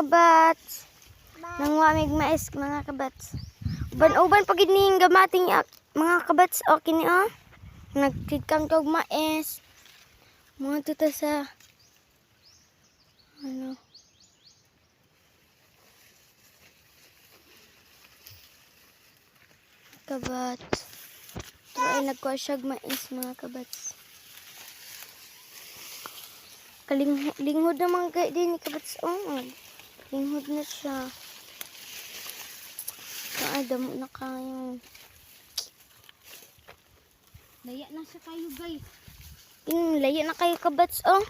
kabats. Nangwamig mais mga kabats. Uban-uban pag ining gamating mga kabats okay ni oh. Nagkikam kog mais. Mga tuta sa ano kabats. Pero ay nagkuha siyag mais mga kabats. Linghod naman kayo din ni kabats. Oh, linghod na siya. Ay, damo na kayo. Laya na siya kayo guys. Laya na kayo kabats. Oh,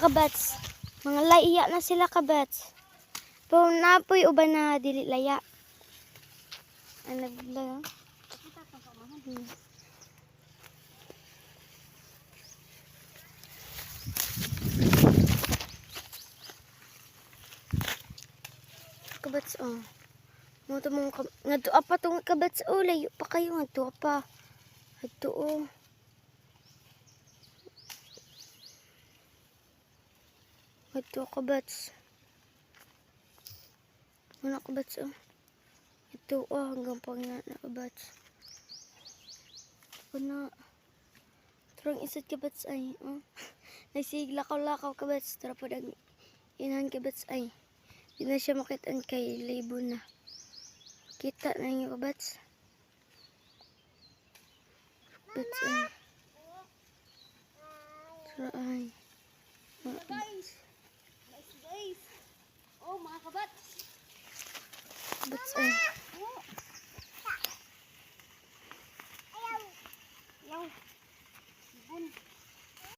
kabats. Mga laya na sila kabats. Pero napoy uban na dili laya. Ay, naglaya. Kabats oh. Mo to mong ngadto apa tong kabats oh, layo pa kayo ngadto apa. Adto oh. Adto kabats. Ano kabats oh. Ito oh hanggang pang na kabats. Kuna. Turang isot kabats ay oh. Nasiglakaw-lakaw kabats tara po dag inahan kabats ay. Di na siya makitaan kay label na. Kita na yung kabats. Kabats ay. Tara ay. Guys. Guys. Oh mga kabats. Kabats ay.